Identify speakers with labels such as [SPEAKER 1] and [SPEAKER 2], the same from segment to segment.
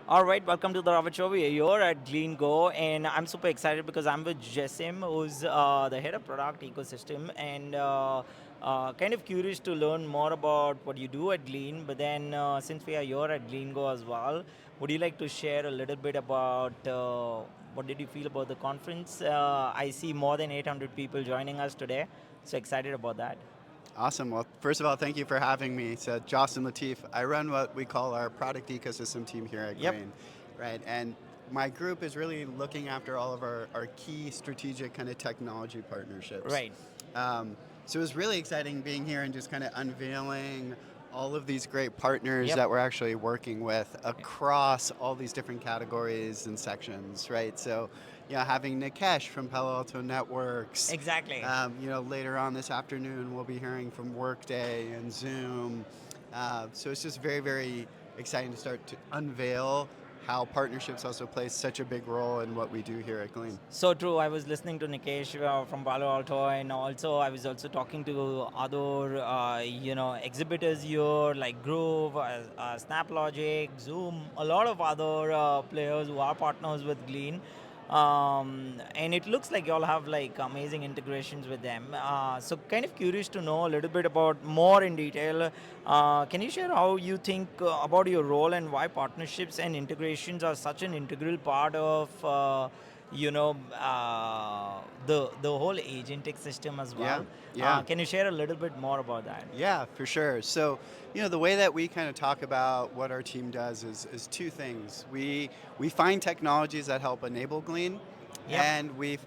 [SPEAKER 1] All right, welcome to the Robert Show. We are here at Glean Go, and I'm super excited because I'm with Jassim, who's the head of product ecosystem, and kind of curious to learn more about what you do at Glean. But then, since we are here at Glean Go as well, would you like to share a little bit about what did you feel about the conference? I see more than 800 people joining us today, so excited about that.
[SPEAKER 2] Awesome. Well, first of all, thank you for having me. So, Jassim Latif, I run what we call our product ecosystem team here at
[SPEAKER 1] Yep.
[SPEAKER 2] Glean, right? And my group is really looking after all of our key strategic kind of technology partnerships.
[SPEAKER 1] Right.
[SPEAKER 2] Um, so it was really exciting being here and just kind of unveiling all of these great partners
[SPEAKER 1] Yep.
[SPEAKER 2] that we're actually working with across all these different categories and sections, right? So, having Nikesh from Palo Alto Networks.
[SPEAKER 1] Exactly.
[SPEAKER 2] Later on this afternoon, we'll be hearing from Workday and Zoom. So it's just very, very exciting to start to unveil how partnerships also play such a big role in what we do here at Glean.
[SPEAKER 1] So true. I was listening to Nikesh from Palo Alto, and also I was also talking to other, exhibitors here like Groove, SnapLogic, Zoom, a lot of other players who are partners with Glean. And it looks like you all have like amazing integrations with them. So kind of curious to know a little bit about more in detail. Can you share how you think about your role and why partnerships and integrations are such an integral part of the whole agentic system as
[SPEAKER 2] Yeah,
[SPEAKER 1] well.
[SPEAKER 2] yeah.
[SPEAKER 1] Can you share a little bit more about that?
[SPEAKER 2] Yeah, for sure. So, the way that we kind of talk about what our team does is two things. We find technologies that help enable Glean,
[SPEAKER 1] Yep.
[SPEAKER 2] and we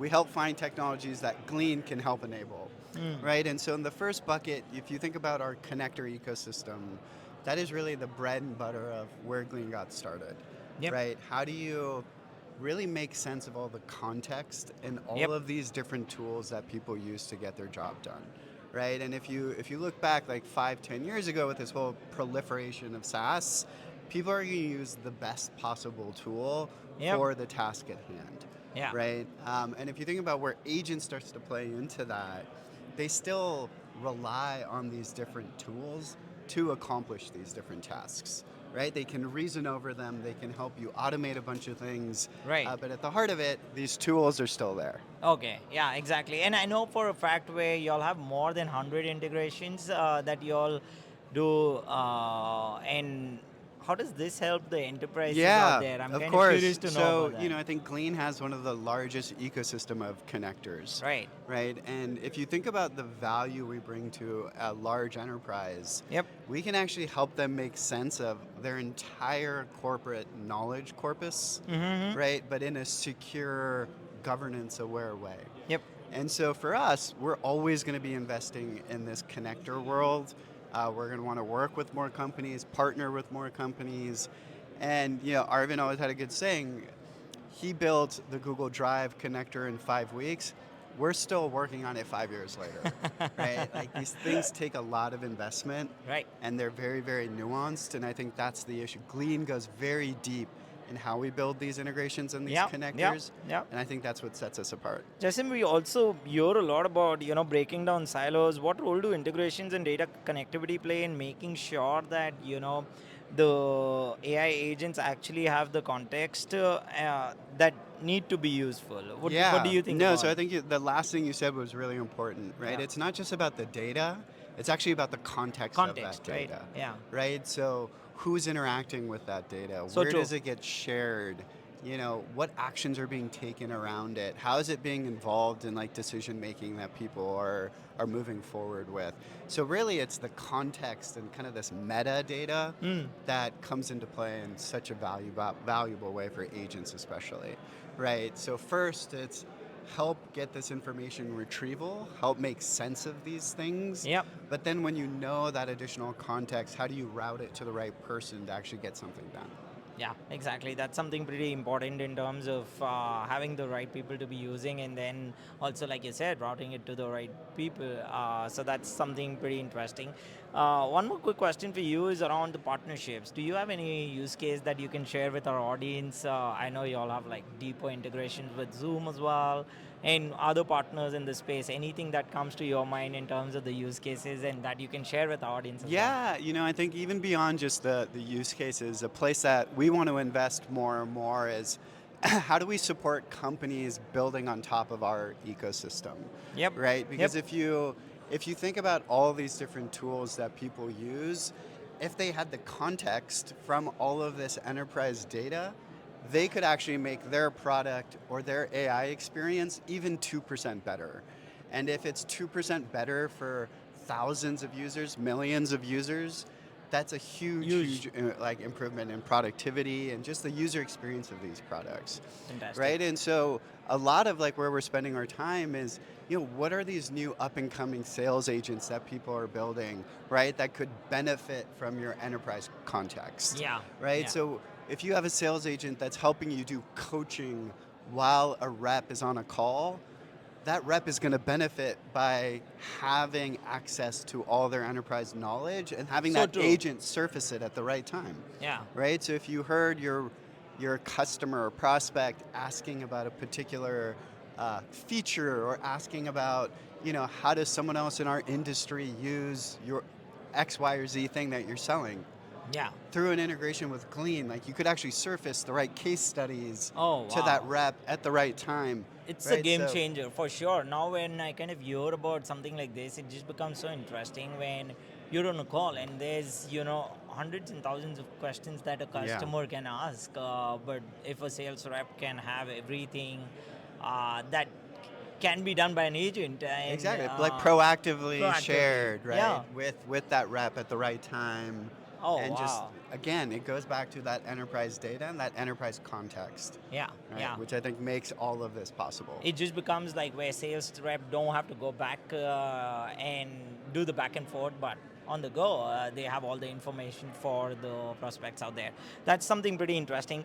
[SPEAKER 2] help find technologies that Glean can help enable,
[SPEAKER 1] Mm.
[SPEAKER 2] right? And so, in the first bucket, if you think about our connector ecosystem, that is really the bread and butter of where Glean got started,
[SPEAKER 1] Yep.
[SPEAKER 2] right? How do you really make sense of all the context and
[SPEAKER 1] Yep.
[SPEAKER 2] all of these different tools that people use to get their job done, right? And if you look back like 5, 10 years ago with this whole proliferation of SaaS, people are going to use the best possible tool
[SPEAKER 1] Yep.
[SPEAKER 2] for the task at hand,
[SPEAKER 1] Yeah.
[SPEAKER 2] right? And if you think about where agent starts to play into that, they still rely on these different tools to accomplish these different tasks, right? They can reason over them, they can help you automate a bunch of things,
[SPEAKER 1] Right.
[SPEAKER 2] but at the heart of it, these tools are still there.
[SPEAKER 1] Okay, yeah, exactly. And I know for a fact where y'all have more than 100 integrations that y'all do. And how does this help the enterprises out
[SPEAKER 2] Yeah,
[SPEAKER 1] there? I'm
[SPEAKER 2] of
[SPEAKER 1] kind of curious
[SPEAKER 2] course.
[SPEAKER 1] to know
[SPEAKER 2] So,
[SPEAKER 1] about that.
[SPEAKER 2] I think Glean has one of the largest ecosystem of connectors,
[SPEAKER 1] Right.
[SPEAKER 2] right? And if you think about the value we bring to a large enterprise,
[SPEAKER 1] Yep.
[SPEAKER 2] we can actually help them make sense of their entire corporate knowledge corpus,
[SPEAKER 1] Mm-hmm.
[SPEAKER 2] right? But in a secure, governance aware way.
[SPEAKER 1] Yep.
[SPEAKER 2] And so for us, we're always going to be investing in this connector world. We're going to want to work with more companies, partner with more companies. And Arvin always had a good saying. He built the Google Drive connector in 5 weeks. We're still working on it 5 years later, right? Like these things take a lot of investment,
[SPEAKER 1] Right.
[SPEAKER 2] and they're very, very nuanced. And I think that's the issue. Glean goes very deep in how we build these integrations and these
[SPEAKER 1] Yeah. Yeah.
[SPEAKER 2] connectors,
[SPEAKER 1] Yeah.
[SPEAKER 2] and I think that's what sets us apart.
[SPEAKER 1] Jasim, we also hear a lot about breaking down silos. What role do integrations and data connectivity play in making sure that the AI agents actually have the context that need to be useful? What do
[SPEAKER 2] Yeah,
[SPEAKER 1] you think
[SPEAKER 2] no, so
[SPEAKER 1] about?
[SPEAKER 2] I think the last thing you said was really important, right?
[SPEAKER 1] Yeah,
[SPEAKER 2] It's not just about the data, it's actually about the context of that
[SPEAKER 1] context, right?
[SPEAKER 2] data,
[SPEAKER 1] Yeah,
[SPEAKER 2] right? So who's interacting with that data?
[SPEAKER 1] so
[SPEAKER 2] Where
[SPEAKER 1] true.
[SPEAKER 2] does it get shared? What actions are being taken around it? How is it being involved in like decision making that people are moving forward with? So really it's the context and kind of this metadata
[SPEAKER 1] Mm.
[SPEAKER 2] that comes into play in such a valuable way for agents especially. Right. So first, it's help get this information retrieval, help make sense of these things.
[SPEAKER 1] Yep.
[SPEAKER 2] But then when you know that additional context, how do you route it to the right person to actually get something done?
[SPEAKER 1] Yeah, exactly. That's something pretty important in terms of having the right people to be using, and then also, like you said, routing it to the right people. So that's something pretty interesting. One more quick question for you is around the partnerships. Do you have any use case that you can share with our audience? I know you all have like deeper integrations with Zoom as well, and other partners in the space. Anything that comes to your mind in terms of the use cases and that you can share with our audience as well?
[SPEAKER 2] Yeah, I think even beyond just the use cases, a place that we we want to invest more and more is how do we support companies building on top of our ecosystem,
[SPEAKER 1] Yep.
[SPEAKER 2] right?
[SPEAKER 1] Yep.
[SPEAKER 2] Because if you think about all these different tools that people use, if they had the context from all of this enterprise data, they could actually make their product or their AI experience even 2% better. And if it's 2% better for thousands of users, millions of users, that's a huge,
[SPEAKER 1] Huge.
[SPEAKER 2] huge like improvement in productivity and just the user experience of these products,
[SPEAKER 1] Fantastic.
[SPEAKER 2] right? And so a lot of like where we're spending our time is, what are these new up and coming sales agents that people are building, right? That could benefit from your enterprise context,
[SPEAKER 1] Yeah.
[SPEAKER 2] right?
[SPEAKER 1] Yeah.
[SPEAKER 2] So if you have a sales agent that's helping you do coaching while a rep is on a call, that rep is going to benefit by having access to all their enterprise knowledge and having
[SPEAKER 1] So
[SPEAKER 2] that
[SPEAKER 1] true.
[SPEAKER 2] agent surface it at the right time,
[SPEAKER 1] Yeah.
[SPEAKER 2] right? So if you heard your customer or prospect asking about a particular feature or asking about, how does someone else in our industry use your X, Y, or Z thing that you're selling,
[SPEAKER 1] Yeah.
[SPEAKER 2] through an integration with Glean, like you could actually surface the right case studies
[SPEAKER 1] Oh
[SPEAKER 2] to that
[SPEAKER 1] wow.
[SPEAKER 2] rep at the right time,
[SPEAKER 1] It's a
[SPEAKER 2] right?
[SPEAKER 1] game
[SPEAKER 2] So
[SPEAKER 1] changer for sure. Now, when I kind of hear about something like this, it just becomes so interesting when you're on a call and there's, hundreds and thousands of questions that a
[SPEAKER 2] yeah,
[SPEAKER 1] customer can ask. But if a sales rep can have everything that can be done by an agent and
[SPEAKER 2] exactly. Like proactively
[SPEAKER 1] proactively.
[SPEAKER 2] shared, right?
[SPEAKER 1] Yeah.
[SPEAKER 2] With that rep at the right time,
[SPEAKER 1] Oh,
[SPEAKER 2] and just
[SPEAKER 1] wow.
[SPEAKER 2] again, it goes back to that enterprise data and that enterprise context,
[SPEAKER 1] Yeah.
[SPEAKER 2] right?
[SPEAKER 1] Yeah.
[SPEAKER 2] Which I think makes all of this possible.
[SPEAKER 1] It just becomes like where sales rep don't have to go back and do the back and forth, but on the go, they have all the information for the prospects out there. That's something pretty interesting.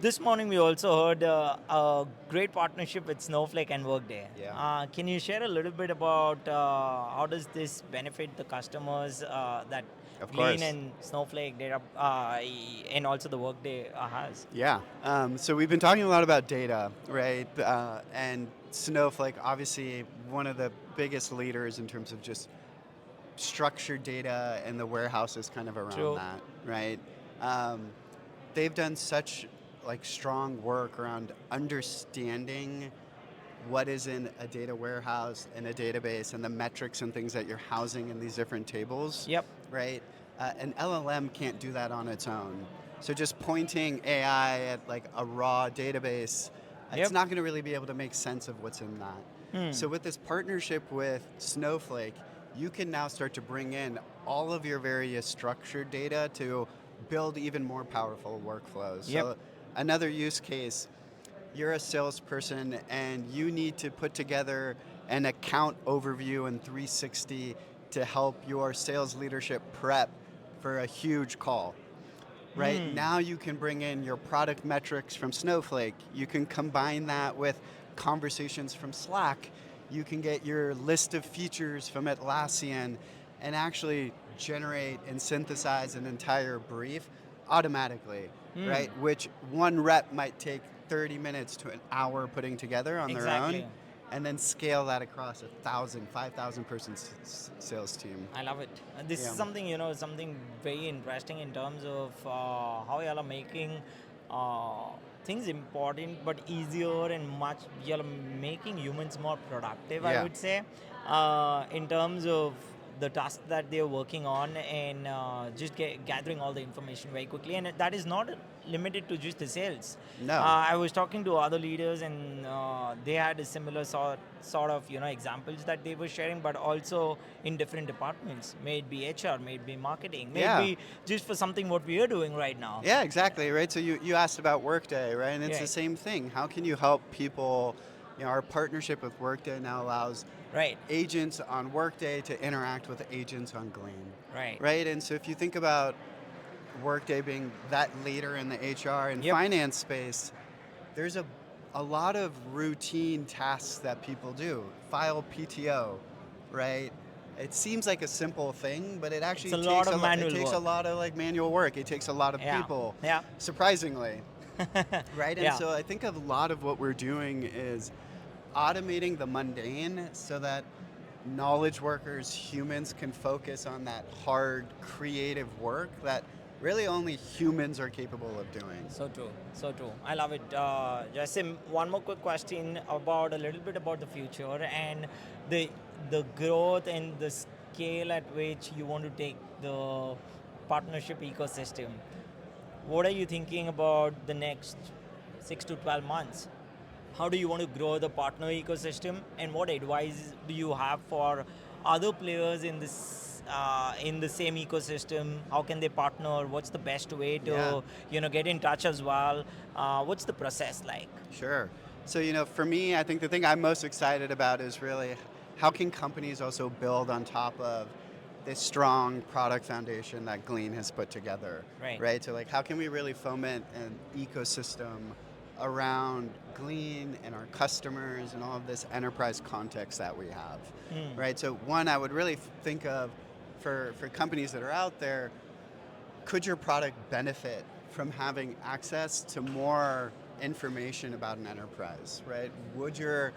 [SPEAKER 1] This morning we also heard a great partnership with Snowflake and Workday.
[SPEAKER 2] Yeah,
[SPEAKER 1] Can you share a little bit about how does this benefit the customers that
[SPEAKER 2] of
[SPEAKER 1] Glean
[SPEAKER 2] course.
[SPEAKER 1] and Snowflake data and also the Workday has?
[SPEAKER 2] Yeah. So we've been talking a lot about data, right? And Snowflake, obviously, one of the biggest leaders in terms of just structured data and the warehouses kind of around
[SPEAKER 1] True.
[SPEAKER 2] that, right? Um, they've done such like strong work around understanding what is in a data warehouse and a database and the metrics and things that you're housing in these different tables,
[SPEAKER 1] Yep.
[SPEAKER 2] right? An LLM can't do that on its own. So just pointing AI at like a raw database, it's
[SPEAKER 1] Yep.
[SPEAKER 2] not going to really be able to make sense of what's in that.
[SPEAKER 1] Hmm.
[SPEAKER 2] So with this partnership with Snowflake, you can now start to bring in all of your various structured data to build even more powerful workflows.
[SPEAKER 1] Yep.
[SPEAKER 2] So another use case, you're a salesperson and you need to put together an account overview in 360 to help your sales leadership prep for a huge call. Right
[SPEAKER 1] Hmm.
[SPEAKER 2] now, you can bring in your product metrics from Snowflake. You can combine that with conversations from Slack. You can get your list of features from Atlassian and actually generate and synthesize an entire brief automatically,
[SPEAKER 1] Hmm.
[SPEAKER 2] right? Which one rep might take 30 minutes to an hour putting together on their own,
[SPEAKER 1] Exactly.
[SPEAKER 2] and then scale that across 1,000, 5,000 person sales team.
[SPEAKER 1] I love it. This is
[SPEAKER 2] Yeah.
[SPEAKER 1] something, something very interesting in terms of how y'all are making uh, things important but easier and much, y'all are making humans more productive, I
[SPEAKER 2] Yeah.
[SPEAKER 1] would say, in terms of the task that they're working on and just gathering all the information very quickly. And that is not limited to just the sales.
[SPEAKER 2] No.
[SPEAKER 1] I was talking to other leaders, and they had a similar sort of examples that they were sharing, but also in different departments. May it be HR, may it be marketing, may it
[SPEAKER 2] Yeah.
[SPEAKER 1] be just for something what we are doing right now.
[SPEAKER 2] Yeah, exactly, right? So you asked about Workday, right? And it's the
[SPEAKER 1] Right,
[SPEAKER 2] same thing. How can you help people? Our partnership with Workday now allows
[SPEAKER 1] right,
[SPEAKER 2] agents on Workday to interact with agents on Glean,
[SPEAKER 1] right.
[SPEAKER 2] right? And so if you think about Workday being that leader in the HR and
[SPEAKER 1] Yep.
[SPEAKER 2] finance space, there's a lot of routine tasks that people do. File PTO, right? It seems like a simple thing, but it
[SPEAKER 1] It's
[SPEAKER 2] actually
[SPEAKER 1] a lot
[SPEAKER 2] takes
[SPEAKER 1] of
[SPEAKER 2] it
[SPEAKER 1] manual
[SPEAKER 2] takes a
[SPEAKER 1] work.
[SPEAKER 2] lot of like manual work. It takes a lot of
[SPEAKER 1] Yeah,
[SPEAKER 2] people,
[SPEAKER 1] yeah,
[SPEAKER 2] surprisingly, right? And
[SPEAKER 1] yeah.
[SPEAKER 2] so I think a lot of what we're doing is automating the mundane so that knowledge workers, humans can focus on that hard creative work that really only humans are capable of doing.
[SPEAKER 1] So true, so true. I love it. Jassim, one more quick question about a little bit about the future and the the growth and the scale at which you want to take the partnership ecosystem. What are you thinking about the next 6 to 12 months? How do you want to grow the partner ecosystem, and what advice do you have for other players in the same ecosystem? How can they partner? What's the best way
[SPEAKER 2] Yeah,
[SPEAKER 1] to get in touch as well? What's the process like?
[SPEAKER 2] sure. So, for me, I think the thing I'm most excited about is really how can companies also build on top of this strong product foundation that Glean has put together,
[SPEAKER 1] Right.
[SPEAKER 2] right? So, like, how can we really foment an ecosystem around Glean and our customers and all of this enterprise context that we have,
[SPEAKER 1] Mm.
[SPEAKER 2] right? So, one, I would really think of for companies that are out there, could your product benefit from having access to more information about an enterprise, right? Would your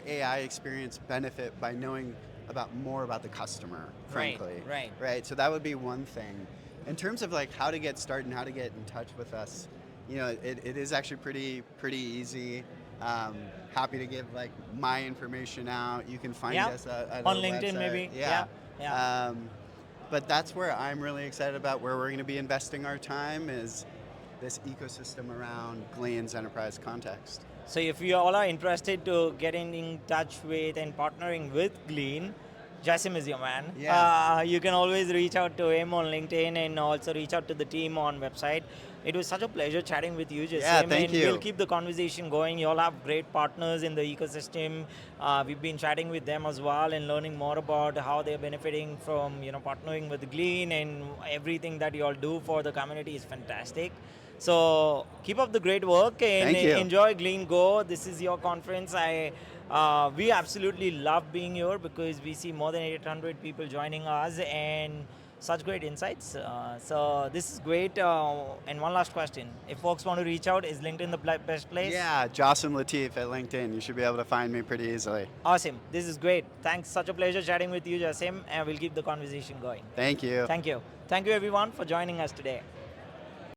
[SPEAKER 2] AI experience benefit by knowing about more about the customer,
[SPEAKER 1] Right.
[SPEAKER 2] frankly,
[SPEAKER 1] Right.
[SPEAKER 2] right? So that would be one thing. In terms of like how to get started and how to get in touch with us, it is actually pretty easy. Happy to give like my information out. You can find
[SPEAKER 1] Yeah.
[SPEAKER 2] us at
[SPEAKER 1] On
[SPEAKER 2] our
[SPEAKER 1] LinkedIn,
[SPEAKER 2] website.
[SPEAKER 1] maybe.
[SPEAKER 2] Yeah.
[SPEAKER 1] Yeah. Yeah.
[SPEAKER 2] Um, but that's where I'm really excited about where we're going to be investing our time is this ecosystem around Glean's enterprise context.
[SPEAKER 1] So if you all are interested to getting in touch with and partnering with Glean, Jassim is your man.
[SPEAKER 2] Yeah.
[SPEAKER 1] You can always reach out to him on LinkedIn and also reach out to the team on website. It was such a pleasure chatting with you,
[SPEAKER 2] Yeah,
[SPEAKER 1] Jassim,
[SPEAKER 2] thank
[SPEAKER 1] and we'll
[SPEAKER 2] you.
[SPEAKER 1] keep the conversation going. You all have great partners in the ecosystem. We've been chatting with them as well and learning more about how they're benefiting from partnering with Glean, and everything that you all do for the community is fantastic. So keep up the great work and
[SPEAKER 2] Thank you.
[SPEAKER 1] enjoy Glean Go. This is your conference. We absolutely love being here because we see more than 800 people joining us and such great insights. So this is great. And one last question: if folks want to reach out, is LinkedIn the best place?
[SPEAKER 2] Yeah, Jassim Latif at LinkedIn. You should be able to find me pretty easily.
[SPEAKER 1] Awesome. This is great. Thanks. Such a pleasure chatting with you, Jassim, and we'll keep the conversation going.
[SPEAKER 2] Thank you.
[SPEAKER 1] Thank you. Thank you, everyone, for joining us today.